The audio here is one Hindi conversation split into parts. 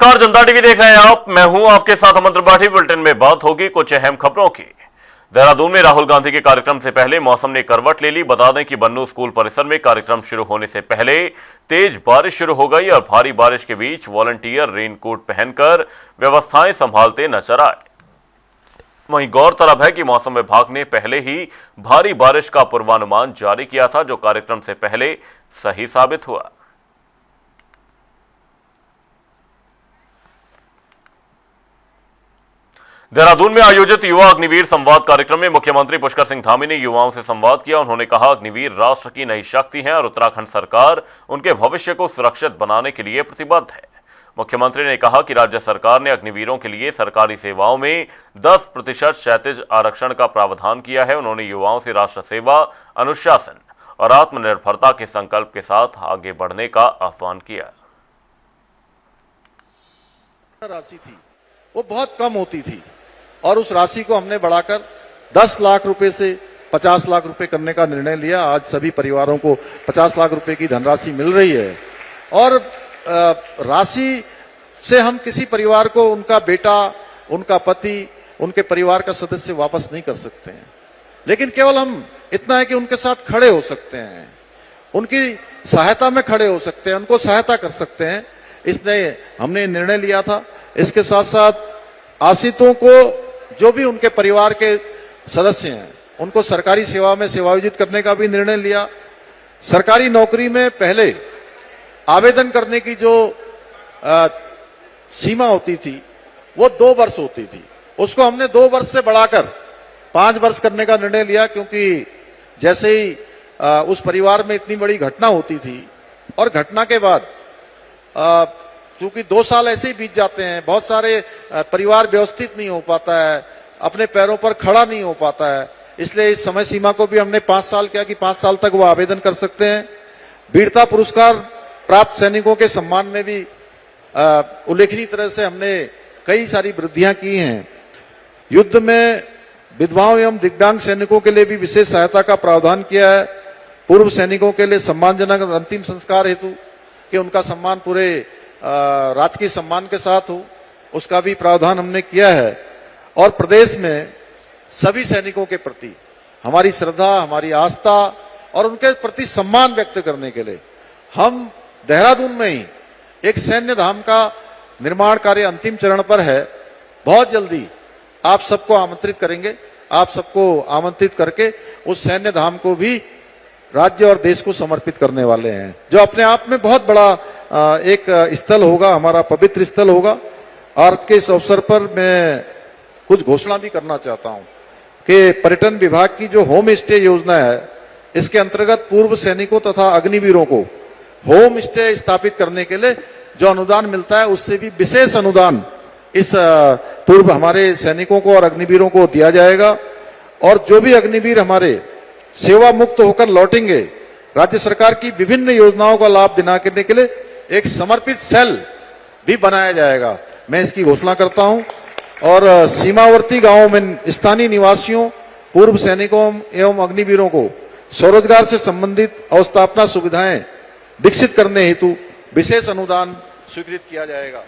नमस्कार, जनता टीवी देख रहे हैं आप। मैं हूं आपके साथ अमन त्रिपाठी। बुलेटिन में बात होगी कुछ अहम खबरों की। देहरादून में राहुल गांधी के कार्यक्रम से पहले मौसम ने करवट ले ली। बता दें कि बन्नू स्कूल परिसर में कार्यक्रम शुरू होने से पहले तेज बारिश शुरू हो गई और भारी बारिश के बीच वॉलंटियर रेनकोट पहनकर व्यवस्थाएं संभालते नजर आए। वहीं गौरतलब है कि मौसम विभाग ने पहले ही भारी बारिश का पूर्वानुमान जारी किया था, जो कार्यक्रम से पहले सही साबित हुआ। देहरादून में आयोजित युवा अग्निवीर संवाद कार्यक्रम में मुख्यमंत्री पुष्कर सिंह धामी ने युवाओं से संवाद किया। उन्होंने कहा, अग्निवीर राष्ट्र की नई शक्ति हैं और उत्तराखंड सरकार उनके भविष्य को सुरक्षित बनाने के लिए प्रतिबद्ध है। मुख्यमंत्री ने कहा कि राज्य सरकार ने अग्निवीरों के लिए सरकारी सेवाओं में 10% क्षैतिज आरक्षण का प्रावधान किया है। उन्होंने युवाओं से राष्ट्र सेवा, अनुशासन और आत्मनिर्भरता के संकल्प के साथ आगे बढ़ने का आह्वान किया। राशि थी वो बहुत कम होती थी और उस राशि को हमने बढ़ाकर 10 लाख रुपए से 50 लाख रुपए करने का निर्णय लिया। आज सभी परिवारों को 50 लाख रुपए की धनराशि मिल रही है और राशि से हम किसी परिवार को उनका बेटा, उनका पति, उनके परिवार का सदस्य वापस नहीं कर सकते हैं, लेकिन केवल हम इतना है कि उनके साथ खड़े हो सकते हैं, उनकी सहायता में खड़े हो सकते हैं, उनको सहायता कर सकते हैं। इसलिए हमने निर्णय लिया था। इसके साथ साथ आश्रितों को, जो भी उनके परिवार के सदस्य हैं, उनको सरकारी सेवा में सेवायोजित करने का भी निर्णय लिया। सरकारी नौकरी में पहले आवेदन करने की जो सीमा होती थी वो 2 वर्ष होती थी, उसको हमने 2 वर्ष से बढ़ाकर 5 वर्ष करने का निर्णय लिया, क्योंकि जैसे ही उस परिवार में इतनी बड़ी घटना होती थी और घटना के बाद चूंकि 2 साल ऐसे ही बीत जाते हैं, बहुत सारे परिवार व्यवस्थित नहीं हो पाता है, अपने पैरों पर खड़ा नहीं हो पाता है, इसलिए इस समय सीमा को भी हमने 5 साल किया कि 5 साल तक वो आवेदन कर सकते हैं। वीरता पुरस्कार प्राप्त सैनिकों के सम्मान में भी उल्लेखनीय तरह से हमने कई सारी वृद्धियां की हैं। युद्ध में विधवाओं एवं दिव्यांग सैनिकों के लिए भी विशेष सहायता का प्रावधान किया है। पूर्व सैनिकों के लिए सम्मानजनक अंतिम संस्कार हेतु कि उनका सम्मान पूरे राजकीय सम्मान के साथ हो, उसका भी प्रावधान हमने किया है। और प्रदेश में सभी सैनिकों के प्रति हमारी श्रद्धा, हमारी आस्था और उनके प्रति सम्मान व्यक्त करने के लिए हम देहरादून में ही एक सैन्य धाम का निर्माण कार्य अंतिम चरण पर है। बहुत जल्दी आप सबको आमंत्रित करेंगे, आप सबको आमंत्रित करके उस सैन्य धाम को भी राज्य और देश को समर्पित करने वाले हैं, जो अपने आप में बहुत बड़ा एक स्थल होगा, हमारा पवित्र स्थल होगा। और के इस अवसर पर मैं कुछ घोषणा भी करना चाहता हूं कि पर्यटन विभाग की जो होम स्टे योजना है, इसके अंतर्गत पूर्व सैनिकों तथा अग्निवीरों को होम स्टे स्थापित करने के लिए जो अनुदान मिलता है, उससे भी विशेष अनुदान इस पूर्व हमारे सैनिकों को और अग्निवीरों को दिया जाएगा। और जो भी अग्निवीर हमारे सेवा मुक्त होकर लौटेंगे, राज्य सरकार की विभिन्न योजनाओं का लाभ दिलाने के लिए एक समर्पित सेल भी बनाया जाएगा। मैं इसकी घोषणा करता हूं। और सीमावर्ती गांवों में स्थानीय निवासियों, पूर्व सैनिकों एवं अग्निवीरों को स्वरोजगार से संबंधित अवस्थापना सुविधाएं विकसित करने हेतु विशेष अनुदान स्वीकृत किया जाएगा।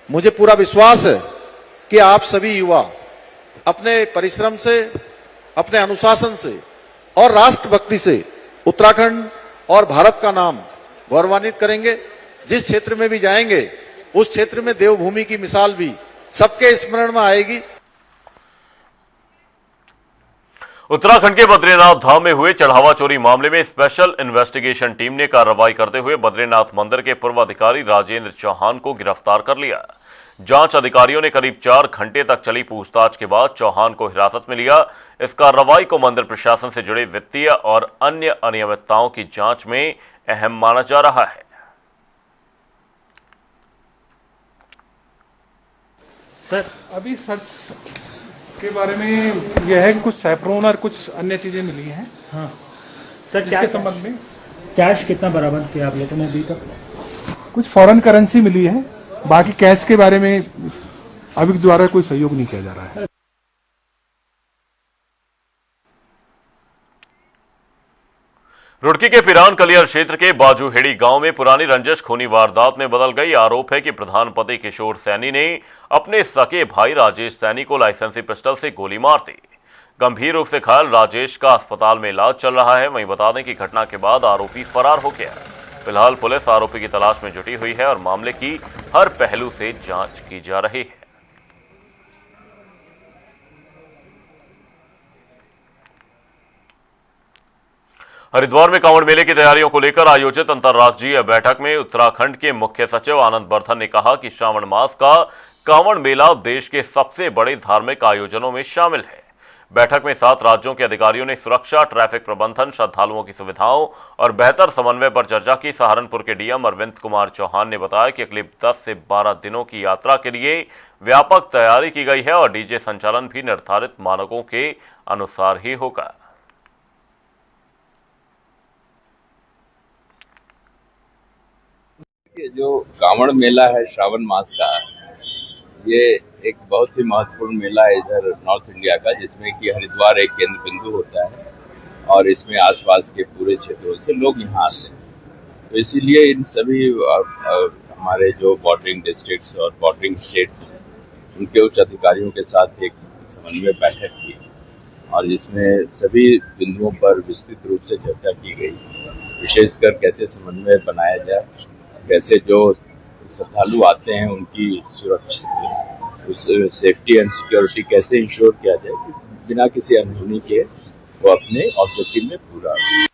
मुझे पूरा विश्वास है कि आप सभी युवा अपने परिश्रम से, अपने अनुशासन से और राष्ट्रभक्ति से उत्तराखंड और भारत का नाम गौरवान्वित करेंगे। जिस क्षेत्र में भी जाएंगे, उस क्षेत्र में देवभूमि की मिसाल भी सबके स्मरण में आएगी। उत्तराखंड के बद्रीनाथ धाम में हुए चढ़ावा चोरी मामले में स्पेशल इन्वेस्टिगेशन टीम ने कार्रवाई करते हुए बद्रीनाथ मंदिर के पूर्व अधिकारी राजेंद्र चौहान को गिरफ्तार कर लिया। जांच अधिकारियों ने करीब 4 घंटे तक चली पूछताछ के बाद चौहान को हिरासत में लिया। इस कार्रवाई को मंदिर प्रशासन से जुड़े वित्तीय और अन्य अनियमितताओं की जांच में अहम माना जा रहा है। सर, अभी सर्च के बारे में यह है कि कुछ सैफरोन और कुछ अन्य चीजें मिली हैं। हाँ सर, इसके संबंध में कैश कितना बरामद किया आप लोगों ने अभी तक? कुछ फॉरेन करेंसी मिली है, बाकी कैश के बारे में अभी द्वारा कोई सहयोग नहीं किया जा रहा है। रुड़की के पिरान कलियर क्षेत्र के बाजूहेड़ी गांव में पुरानी रंजिश खूनी वारदात में बदल गई। आरोप है कि प्रधानपति किशोर सैनी ने अपने सके भाई राजेश सैनी को लाइसेंसी पिस्टल से गोली मार दी। गंभीर रूप से घायल राजेश का अस्पताल में इलाज चल रहा है। वहीं बता दें कि घटना के बाद आरोपी फरार हो गया। फिलहाल पुलिस आरोपी की तलाश में जुटी हुई है और मामले की हर पहलू से जांच की जा रही है। हरिद्वार में कांवड़ मेले की तैयारियों को लेकर आयोजित अंतर्राज्यीय बैठक में उत्तराखंड के मुख्य सचिव आनंद बर्धन ने कहा कि श्रावण मास का कांवड़ मेला देश के सबसे बड़े धार्मिक आयोजनों में शामिल है। बैठक में 7 राज्यों के अधिकारियों ने सुरक्षा, ट्रैफिक प्रबंधन, श्रद्धालुओं की सुविधाओं और बेहतर समन्वय पर चर्चा की। सहारनपुर के डीएम अरविंद कुमार चौहान ने बताया कि अगले 10 से 12 दिनों की यात्रा के लिए व्यापक तैयारी की गई है और डीजे संचालन भी निर्धारित मानकों के अनुसार ही होगा। जो कांवड़ मेला है श्रावण मास का, ये एक बहुत ही महत्वपूर्ण मेला है इधर नॉर्थ इंडिया का, जिसमें कि हरिद्वार एक केंद्र बिंदु होता है और इसमें आसपास के पूरे क्षेत्रों से लोग यहाँ आते हैं। तो इसीलिए इन सभी हमारे जो बॉर्डरिंग डिस्ट्रिक्ट्स और बॉर्डरिंग स्टेट्स हैं, उनके उच्च अधिकारियों के साथ एक समन्वय बैठक की और जिसमें सभी बिंदुओं पर विस्तृत रूप से चर्चा की गई। विशेषकर कैसे समन्वय बनाया जाए, कैसे जो श्रद्धालु आते हैं उनकी सुरक्षा, सेफ्टी एंड सिक्योरिटी कैसे इंश्योर किया जाए कि बिना किसी अनहोनी के वो अपने ऑब्जेक्टिव में पूरा हो।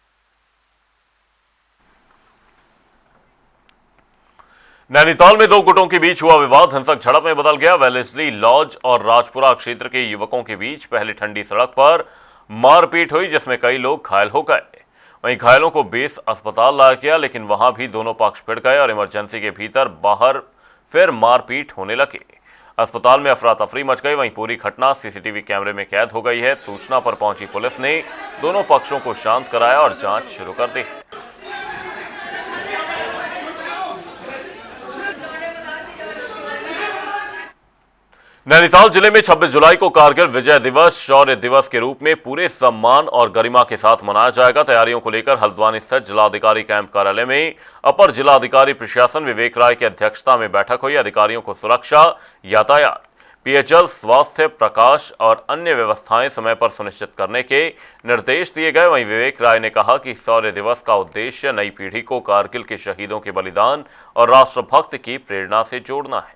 नैनीताल में 2 गुटों के बीच हुआ विवाद हिंसक झड़प में बदल गया। वेलेस्ली लॉज और राजपुरा क्षेत्र के युवकों के बीच पहले ठंडी सड़क पर मारपीट हुई, जिसमें कई लोग घायल हो गए। वहीं घायलों को बेस अस्पताल लाया गया, लेकिन वहां भी दोनों पक्ष भिड़ गए और इमरजेंसी के भीतर बाहर फिर मारपीट होने लगी। अस्पताल में अफरा तफरी मच गई। वहीं पूरी घटना सीसीटीवी कैमरे में कैद हो गई है। सूचना पर पहुंची पुलिस ने दोनों पक्षों को शांत कराया और जांच शुरू कर दी। नैनीताल जिले में 26 जुलाई को कारगिल विजय दिवस शौर्य दिवस के रूप में पूरे सम्मान और गरिमा के साथ मनाया जाएगा। तैयारियों को लेकर हल्द्वानी स्थित जिलाधिकारी कैंप कार्यालय में अपर जिलाधिकारी प्रशासन विवेक राय की अध्यक्षता में बैठक हुई। अधिकारियों को सुरक्षा, यातायात, पेयजल, स्वास्थ्य, प्रकाश और अन्य व्यवस्थाएं समय पर सुनिश्चित करने के निर्देश दिए गए। वहीं विवेक राय ने कहा कि शौर्य दिवस का उद्देश्य नई पीढ़ी को कारगिल के शहीदों के बलिदान और राष्ट्रभक्त की प्रेरणा से जोड़ना है।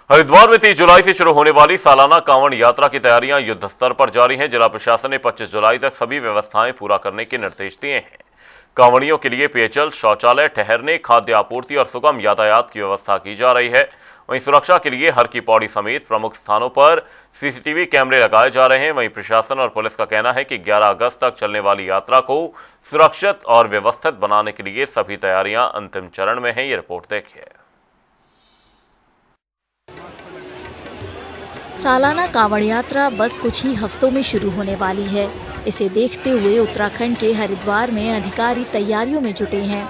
हरिद्वार में 30 जुलाई से शुरू होने वाली सालाना कांवड़ यात्रा की तैयारियां युद्ध स्तर पर जारी हैं। जिला प्रशासन ने 25 जुलाई तक सभी व्यवस्थाएं पूरा करने के निर्देश दिए हैं। कांवड़ियों के लिए पेयजल, शौचालय, ठहरने, खाद्य आपूर्ति और सुगम यातायात की व्यवस्था की जा रही है। वहीं सुरक्षा के लिए हर की पौड़ी समेत प्रमुख स्थानों पर सीसीटीवी कैमरे लगाए जा रहे हैं। वहीं प्रशासन और पुलिस का कहना है कि 11 अगस्त तक चलने वाली यात्रा को सुरक्षित और व्यवस्थित बनाने के लिए सभी तैयारियां अंतिम चरण में हैं। ये रिपोर्ट देखिए। सालाना कांवड़ यात्रा बस कुछ ही हफ्तों में शुरू होने वाली है। इसे देखते हुए उत्तराखंड के हरिद्वार में अधिकारी तैयारियों में जुटे हैं।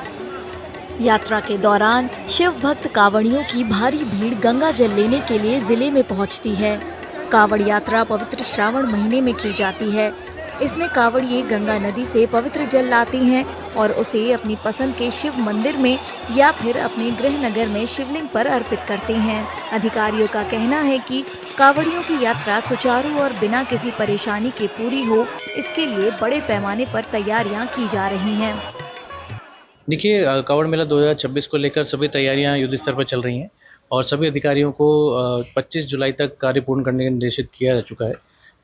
यात्रा के दौरान शिव भक्त कांवड़ियों की भारी भीड़ गंगा जल लेने के लिए जिले में पहुंचती है। कांवड़ यात्रा पवित्र श्रावण महीने में की जाती है। इसमें कांवड़िए गंगा नदी से पवित्र जल लाती हैं और उसे अपनी पसंद के शिव मंदिर में या फिर अपने गृह नगर में शिवलिंग पर अर्पित करते हैं। अधिकारियों का कहना है कि कांवड़ियों की यात्रा सुचारू और बिना किसी परेशानी के पूरी हो, इसके लिए बड़े पैमाने पर तैयारियां की जा रही हैं। देखिए, कांवड़ मेला 2026 को लेकर सभी तैयारियां युद्ध स्तर पर चल रही हैं और सभी अधिकारियों को 25 जुलाई तक कार्य पूर्ण करने का निर्देशित किया जा चुका है।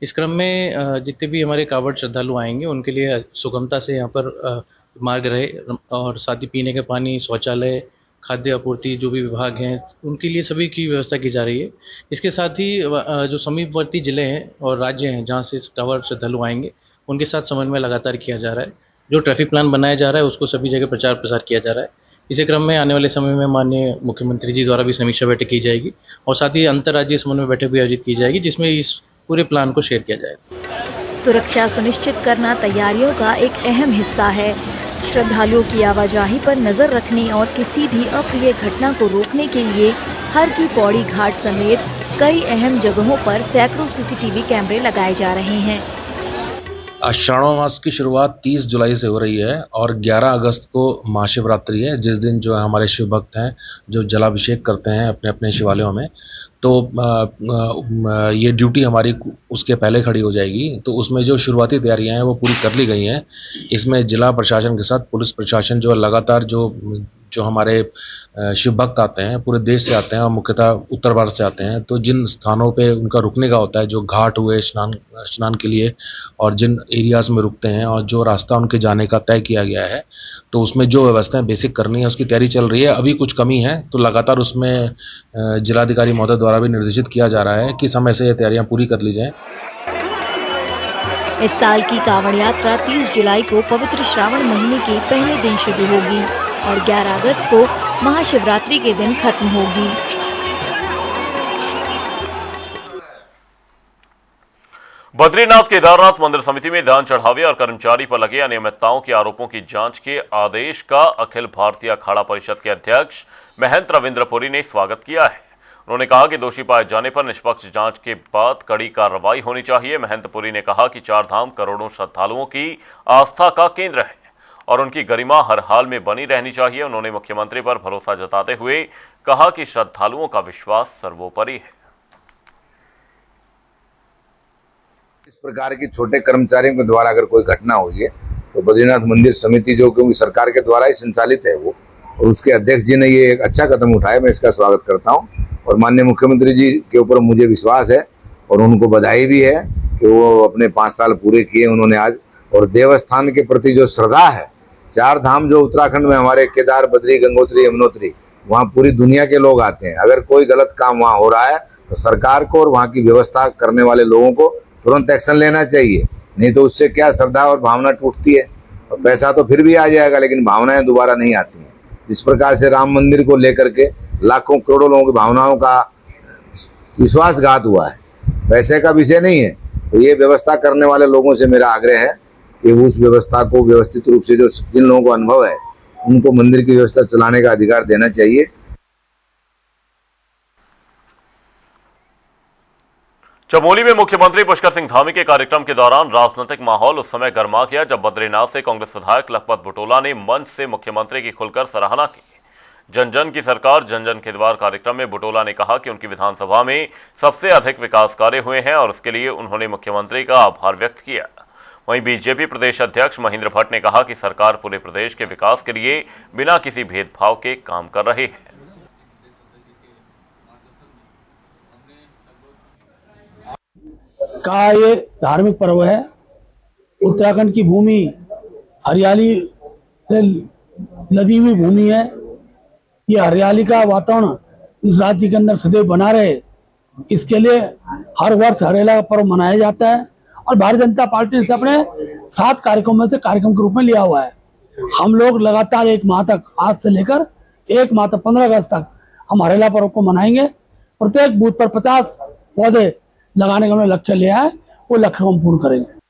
इस क्रम में जितने भी हमारे कांवड़ श्रद्धालु आएंगे उनके लिए सुगमता से यहाँ पर मार्ग रहे और साथ ही पीने का पानी, शौचालय, खाद्य आपूर्ति जो भी विभाग हैं उनके लिए सभी की व्यवस्था की जा रही है। इसके साथ ही जो समीपवर्ती जिले हैं और राज्य हैं जहाँ से कांवड़ श्रद्धालु आएंगे उनके साथ समन्वय लगातार किया जा रहा है। जो ट्रैफिक प्लान बनाया जा रहा है उसको सभी जगह प्रचार प्रसार किया जा रहा है। इसी क्रम में आने वाले समय में माननीय मुख्यमंत्री जी द्वारा भी समीक्षा बैठक की जाएगी और साथ ही अंतर्राज्यीय समन्वय बैठक भी आयोजित की जाएगी, जिसमें इस पूरे प्लान को शेयर किया जाएगा। सुरक्षा सुनिश्चित करना तैयारियों का एक अहम हिस्सा है। श्रद्धालुओं की आवाजाही पर नजर रखने और किसी भी अप्रिय घटना को रोकने के लिए हर की पौड़ी घाट समेत कई अहम जगहों पर सैकड़ों सीसीटीवी कैमरे लगाए जा रहे हैं। श्रावण मास की शुरुआत 30 जुलाई से हो रही है और 11 अगस्त को महाशिवरात्रि है, जिस दिन जो है हमारे शिव भक्त हैं जो जलाभिषेक करते हैं अपने अपने शिवालयों में। तो ये ड्यूटी हमारी उसके पहले खड़ी हो जाएगी। तो उसमें जो शुरुआती तैयारियां हैं वो पूरी कर ली गई हैं। इसमें जिला प्रशासन के साथ पुलिस प्रशासन जो लगातार जो हमारे शिव भक्त आते हैं पूरे देश से आते हैं और मुख्यतः उत्तर भारत से आते हैं, तो जिन स्थानों पे उनका रुकने का होता है, जो घाट हुए स्नान के लिए और जिन एरियाज में रुकते हैं और जो रास्ता उनके जाने का तय किया गया है, तो उसमें जो व्यवस्थाएं बेसिक करनी है उसकी तैयारी चल रही है। अभी कुछ कमी है तो लगातार उसमें जिलाधिकारी महोदय द्वारा भी निर्देशित किया जा रहा है कि समय से ये तैयारियां पूरी कर ली जाएं। इस साल की कांवड़ यात्रा 30 जुलाई को पवित्र श्रावण महीने के पहले दिन शुरू होगी और 11 अगस्त को महाशिवरात्रि के दिन खत्म होगी। बद्रीनाथ केदारनाथ मंदिर समिति में दान चढ़ावे और कर्मचारी पर लगे अनियमितताओं के आरोपों की जांच के आदेश का अखिल भारतीय अखाड़ा परिषद के अध्यक्ष महंत रविंद्र पुरी ने स्वागत किया है। उन्होंने कहा कि दोषी पाए जाने पर निष्पक्ष जांच के बाद कड़ी कार्रवाई होनी चाहिए। महंत पुरी ने कहा कि चार धाम करोड़ों श्रद्धालुओं की आस्था का केंद्र है और उनकी गरिमा हर हाल में बनी रहनी चाहिए। उन्होंने मुख्यमंत्री पर भरोसा जताते हुए कहा कि श्रद्धालुओं का विश्वास सर्वोपरि है। इस प्रकार की छोटे कर्मचारियों के द्वारा अगर कोई घटना हुई है तो बद्रीनाथ मंदिर समिति जो क्योंकि सरकार के द्वारा ही संचालित है वो, और उसके अध्यक्ष जी ने ये एक अच्छा कदम उठाया, मैं इसका स्वागत करता हूं। और माननीय मुख्यमंत्री जी के ऊपर मुझे विश्वास है और उनको बधाई भी है कि वो अपने 5 साल पूरे किए उन्होंने आज। और देवस्थान के प्रति जो श्रद्धा है, चार धाम जो उत्तराखंड में हमारे केदार, बद्री, गंगोत्री, यमुनोत्री, वहाँ पूरी दुनिया के लोग आते हैं। अगर कोई गलत काम वहाँ हो रहा है तो सरकार को और वहाँ की व्यवस्था करने वाले लोगों को तुरंत एक्शन लेना चाहिए, नहीं तो उससे क्या श्रद्धा और भावना टूटती है और पैसा तो फिर भी आ जाएगा लेकिन भावनाएं दोबारा नहीं आती हैं। जिस प्रकार से राम मंदिर को लेकर के लाखों करोड़ों लोगों की भावनाओं का विश्वासघात हुआ है, पैसे का विषय नहीं है। तो ये व्यवस्था करने वाले लोगों से मेरा आग्रह है कि उस व्यवस्था को व्यवस्थित रूप से, जो जिन लोगों को अनुभव है उनको मंदिर की व्यवस्था चलाने का अधिकार देना चाहिए। चमोली में मुख्यमंत्री पुष्कर सिंह धामी के कार्यक्रम के दौरान राजनीतिक माहौल उस समय गर्मा गया जब बद्रीनाथ से कांग्रेस विधायक लखपत बुटोला ने मंच से मुख्यमंत्री की खुलकर सराहना की। जन जन की सरकार जन जन के द्वार कार्यक्रम में बुटोला ने कहा कि उनकी विधानसभा में सबसे अधिक विकास कार्य हुए हैं और उसके लिए उन्होंने मुख्यमंत्री का आभार व्यक्त किया। वहीं बीजेपी प्रदेश अध्यक्ष महेंद्र भट्ट ने कहा कि सरकार पूरे प्रदेश के विकास के लिए बिना किसी भेदभाव के काम कर रही है। का ये धार्मिक पर्व है। उत्तराखंड की भूमि हरियाली से लदी हुई भूमि है। ये हरियाली का वातावरण इस राज्य के अंदर सदैव बना रहे, इसके लिए हर वर्ष हरेला का पर्व मनाया जाता है और भारतीय जनता पार्टी ने अपने 7 कार्यक्रम में से कार्यक्रम के रूप में लिया हुआ है। हम लोग लगातार 1 माह तक, आज से लेकर 1 माह तक 15 अगस्त तक हम हरेला पर्व को मनाएंगे। प्रत्येक बूथ पर 50 पौधे लगाने का हमने लक्ष्य लिया है, वो लक्ष्य हम पूर्ण करेंगे।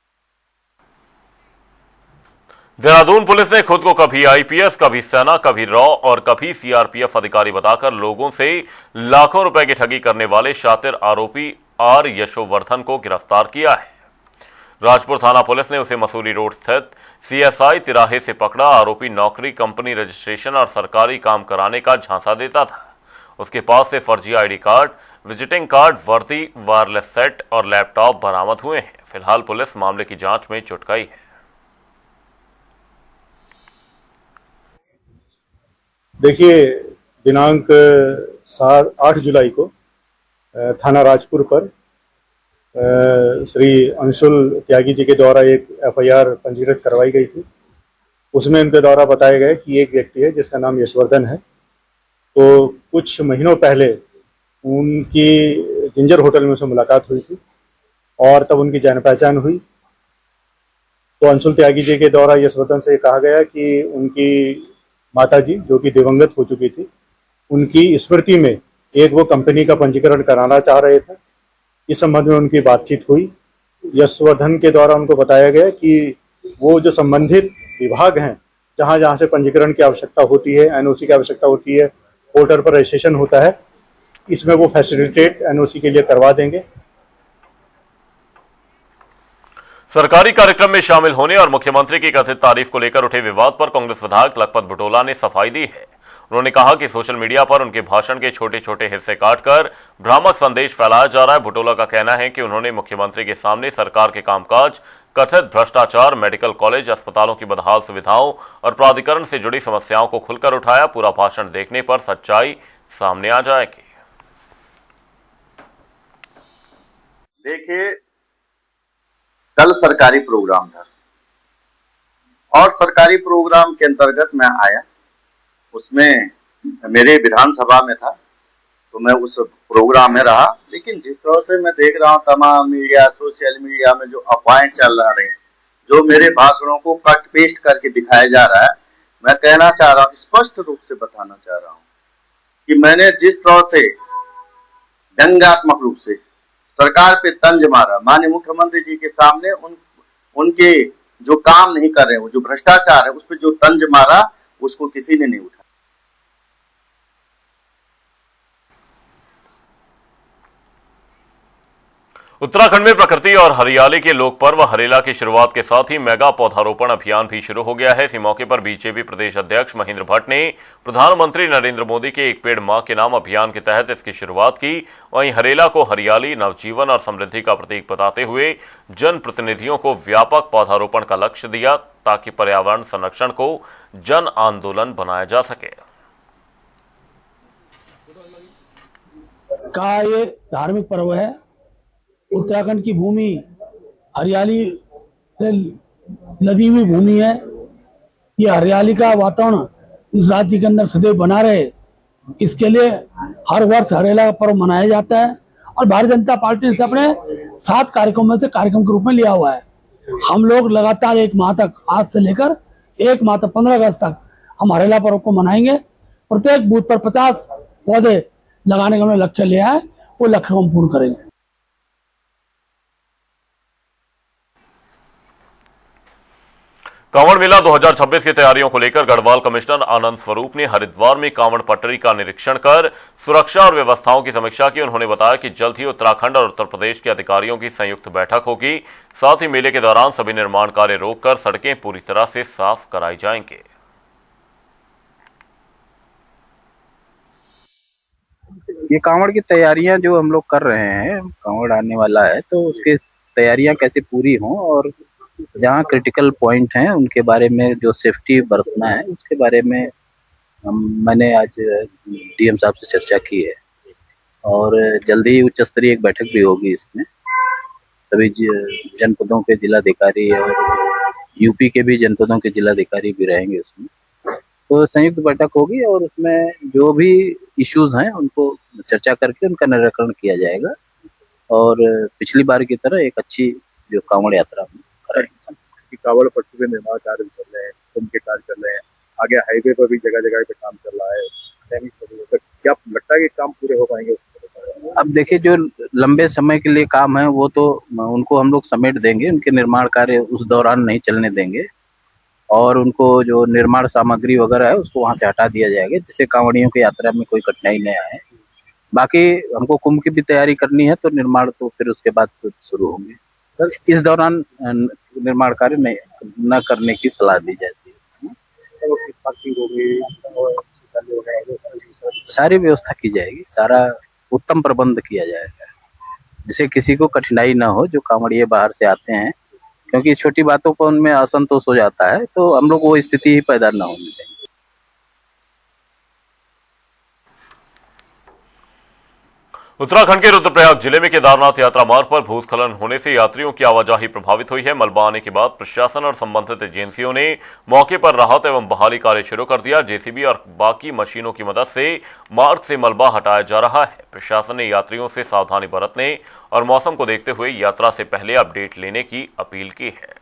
देहरादून पुलिस ने खुद को कभी आईपीएस, कभी सेना, कभी रॉ और कभी सीआरपीएफ अधिकारी बताकर लोगों से लाखों रुपए की ठगी करने वाले शातिर आरोपी आर यशोवर्धन को गिरफ्तार किया है। राजपुर थाना पुलिस ने उसे मसूरी रोड स्थित सीएसआई तिराहे से पकड़ा। आरोपी नौकरी, कंपनी रजिस्ट्रेशन और सरकारी काम कराने का झांसा देता था। उसके पास से फर्जी आईडी कार्ड, विजिटिंग कार्ड, वर्दी, वायरलेस सेट और लैपटॉप बरामद हुए हैं। फिलहाल पुलिस मामले की जांच में जुट गई है। देखिए, दिनांक 8 जुलाई को थाना राजपुर पर श्री अंशुल त्यागी जी के द्वारा एक एफआईआर पंजीकृत करवाई गई थी। उसमें उनके द्वारा बताया गया कि एक व्यक्ति है जिसका नाम यशवर्धन है। तो कुछ महीनों पहले उनकी जिंजर होटल में उनसे मुलाकात हुई थी और तब उनकी जान पहचान हुई। तो अंशुल त्यागी जी के द्वारा यशवर्धन से कहा गया कि उनकी माताजी, जो कि दिवंगत हो चुकी थी, उनकी स्मृति में एक वो कंपनी का पंजीकरण कराना चाह रहे थे। इस संबंध में उनकी बातचीत हुई। यशवर्धन के द्वारा उनको बताया गया कि वो जो संबंधित विभाग हैं, जहाँ जहाँ से पंजीकरण की आवश्यकता होती है, एनओसी की आवश्यकता होती है, पोर्टल पर रजिस्ट्रेशन होता है, इसमें वो फैसिलिटेट एनओसी के लिए करवा देंगे। सरकारी कार्यक्रम में शामिल होने और मुख्यमंत्री की कथित तारीफ को लेकर उठे विवाद पर कांग्रेस विधायक लखपत बुटोला ने सफाई दी है। उन्होंने कहा कि सोशल मीडिया पर उनके भाषण के छोटे छोटे हिस्से काटकर भ्रामक संदेश फैलाया जा रहा है। बुटोला का कहना है कि उन्होंने मुख्यमंत्री के सामने सरकार के कामकाज, कथित भ्रष्टाचार, मेडिकल कॉलेज, अस्पतालों की बदहाल सुविधाओं और प्राधिकरण से जुड़ी समस्याओं को खुलकर उठाया। पूरा भाषण देखने पर सच्चाई सामने आ जाएगी। देखिए, कल सरकारी प्रोग्राम था और सरकारी प्रोग्राम के अंतर्गत मैं आया, उसमें मेरे विधानसभा में था तो मैं उस प्रोग्राम में रहा। लेकिन जिस तरह से मैं देख रहा हूं तमाम मीडिया, सोशल मीडिया में जो अफवाहें चल रहे हैं, जो मेरे भाषणों को कट पेस्ट करके दिखाया जा रहा है, मैं कहना चाह रहा हूं, स्पष्ट रूप से बताना चाह रहा हूं कि मैंने जिस तरह से व्यंग्यात्मक रूप से सरकार पे तंज मारा, माननीय मुख्यमंत्री जी के सामने उनके जो काम नहीं कर रहे, वो जो भ्रष्टाचार है उस पर जो तंज मारा, उसको किसी ने नहीं उठाया। उत्तराखंड में प्रकृति और हरियाली के लोक पर्व हरेला की शुरुआत के साथ ही मेगा पौधारोपण अभियान भी शुरू हो गया है। इसी मौके पर बीजेपी प्रदेश अध्यक्ष महेंद्र भट्ट ने प्रधानमंत्री नरेंद्र मोदी के एक पेड़ मां के नाम अभियान के तहत इसकी शुरुआत की। वहीं हरेला को हरियाली, नवजीवन और समृद्धि का प्रतीक बताते हुए जनप्रतिनिधियों को व्यापक पौधारोपण का लक्ष्य दिया ताकि पर्यावरण संरक्षण को जन आंदोलन बनाया जा सके। का ये धार्मिक पर्व है। उत्तराखंड की भूमि हरियाली से लदी हुई भूमि है। ये हरियाली का वातावरण इस राज्य के अंदर सदैव बना रहे, इसके लिए हर वर्ष हरेला का पर्व मनाया जाता है और भारतीय जनता पार्टी ने अपने 7 कार्यक्रमों में से कार्यक्रम के रूप में लिया हुआ है। हम लोग लगातार 1 माह तक, आज से लेकर 1 माह तक 15 अगस्त तक हम हरेला पर्व को मनाएंगे। प्रत्येक बूथ पर 50 पौधे लगाने का हमने लक्ष्य लिया है, वो लक्ष्य हम पूर्ण करेंगे। कांवड़ मेला 2026 की तैयारियों को लेकर गढ़वाल कमिश्नर आनंद स्वरूप ने हरिद्वार में कांवड़ पटरी का निरीक्षण कर सुरक्षा और व्यवस्थाओं की समीक्षा की। उन्होंने बताया कि जल्द ही उत्तराखंड और उत्तर प्रदेश के अधिकारियों की संयुक्त बैठक होगी। साथ ही मेले के दौरान सभी निर्माण कार्य रोककर सड़कें पूरी तरह से साफ कराई जाएंगे। ये कांवड़ की तैयारियां जो हम लोग कर रहे हैं, कांवड़ आने वाला है तो उसकी तैयारियां कैसे पूरी हों और जहाँ क्रिटिकल पॉइंट हैं उनके बारे में जो सेफ्टी बरतना है उसके बारे में मैंने आज डीएम साहब से चर्चा की है और जल्दी ही उच्च स्तरीय एक बैठक भी होगी। इसमें सभी जनपदों के जिलाधिकारी और यूपी के भी जनपदों के जिलाधिकारी भी रहेंगे उसमें, तो संयुक्त बैठक होगी और उसमें जो भी इश्यूज हैं उनको चर्चा करके उनका निराकरण किया जाएगा और पिछली बार की तरह एक अच्छी जो कांवड़ यात्रा कांवड़ पट्टी पे निर्माण कार्य चल रहे हैं, कुंभ के कार्य चल रहे हैं, आगे हाईवे पर भी जगह जगह पे काम चल रहा है। क्या लगता है कि काम पूरे हो पाएंगे उसमें? अब देखिए, जो लंबे समय के लिए काम है वो तो उनको हम लोग समेट देंगे, उनके निर्माण कार्य उस दौरान नहीं चलने देंगे और उनको जो निर्माण सामग्री वगैरह है उसको वहां से हटा दिया जाएगा जिससे कांवड़ियों की यात्रा में कोई कठिनाई नहीं आए। बाकी हमको कुंभ की भी तैयारी करनी है तो निर्माण तो फिर उसके बाद शुरू होंगे। सर, इस दौरान निर्माण कार्य न करने की सलाह दी जाती है। सारी व्यवस्था की जाएगी, सारा उत्तम प्रबंध किया जाएगा जिससे किसी को कठिनाई ना हो जो कांवड़िए बाहर से आते हैं, क्योंकि छोटी बातों पर उनमें असंतोष हो जाता है तो हम लोग वो स्थिति ही पैदा ना होने देंगे। उत्तराखंड के रुद्रप्रयाग जिले में केदारनाथ यात्रा मार्ग पर भूस्खलन होने से यात्रियों की आवाजाही प्रभावित हुई है। मलबा आने के बाद प्रशासन और संबंधित एजेंसियों ने मौके पर राहत एवं बहाली कार्य शुरू कर दिया। जेसीबी और बाकी मशीनों की मदद से मार्ग से मलबा हटाया जा रहा है। प्रशासन ने यात्रियों से सावधानी बरतने और मौसम को देखते हुए यात्रा से पहले अपडेट लेने की अपील की है।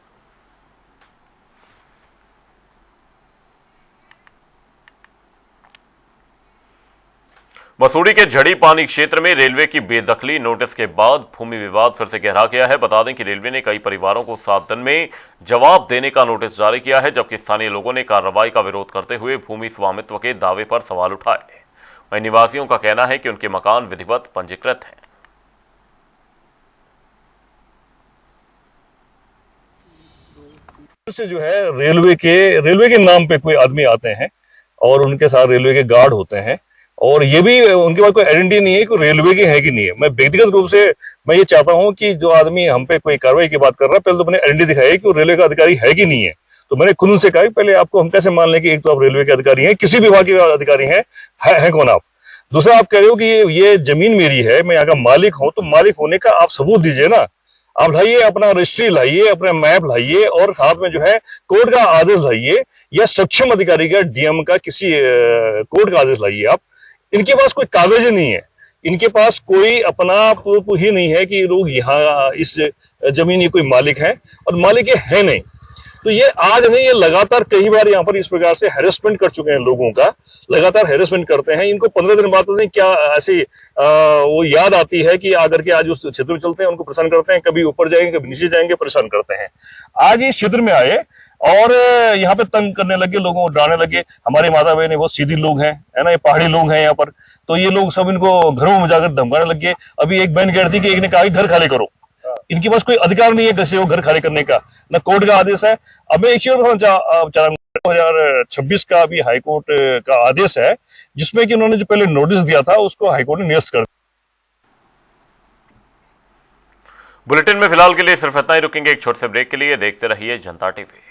मसूरी के झड़ी पानी क्षेत्र में रेलवे की बेदखली नोटिस के बाद भूमि विवाद फिर से गहरा गया है। बता दें कि रेलवे ने कई परिवारों को 7 दिन में जवाब देने का नोटिस जारी किया है, जबकि स्थानीय लोगों ने कार्रवाई का विरोध करते हुए भूमि स्वामित्व के दावे पर सवाल उठाए। वहीं निवासियों का कहना है कि उनके मकान विधिवत पंजीकृत हैं। से जो है रेलवे के नाम पे कोई आदमी आते हैं और उनके साथ रेलवे के गार्ड होते हैं, और ये भी उनके पास कोई आइडेंटिटी नहीं है कि रेलवे के है कि नहीं है। मैं व्यक्तिगत रूप से मैं ये चाहता हूं कि जो आदमी हम पे कोई कार्रवाई की बात कर रहा है, पहले तो अपने आइडेंटिटी दिखाए कि वो रेलवे का अधिकारी है कि नहीं है। तो मैंने खुद उनसे कहा कि पहले आपको हम कैसे मान लें कि एक तो आप रेलवे के अधिकारी हैं, किसी विभाग के अधिकारी है कौन आप। दूसरा, आप कह रहे हो कि ये जमीन मेरी है, मैं यहाँ का मालिक हूं, तो मालिक होने का आप सबूत दीजिए ना। आप लाइए, अपना रजिस्ट्री लाइए, अपना मैप लाइए, और साथ में जो है कोर्ट का आदेश लाइए, या सक्षम अधिकारी का, डीएम का, किसी कोर्ट का आदेश लाइए। आप, इनके पास कोई कागज ही नहीं है, इनके पास कोई अपना प्रूफ ही नहीं है कि लोग यहाँ इस जमीन ये कोई मालिक है, और मालिक ये है नहीं। तो ये आज नहीं, ये लगातार कई बार यहाँ पर इस प्रकार से हैरेसमेंट कर चुके हैं लोगों का, लगातार हैरेसमेंट करते हैं। इनको 15 दिन बाद नहीं क्या ऐसी वो याद आती है कि आकर के आज उस क्षेत्र में चलते हैं, उनको परेशान करते हैं, कभी ऊपर जाएंगे कभी नीचे जाएंगे, परेशान करते हैं। आज इस क्षेत्र में आए और यहाँ पे तंग करने लगे, लोगों को डराने लगे। हमारे माता बहन बहुत सीधी लोग हैं, है ना, ये पहाड़ी लोग हैं यहाँ पर, तो ये लोग सब इनको घरों में जाकर धमकाने लगे। अभी एक बहन कह रही थी कि एक ने कहा घर खाली करो, इनके पास कोई अधिकार नहीं है किसी को घर खाली करने का, न कोर्ट का आदेश है। अब मैं एक चीज 2026 का अभी हाईकोर्ट का आदेश है, जिसमें कि उन्होंने जो पहले नोटिस दिया था उसको हाईकोर्ट ने निरस्त कर दिया। बुलेटिन में फिलहाल के लिए सिर्फ इतना ही, रुकेंगे एक छोटे से ब्रेक के लिए। देखते रहिए जनता टीवी।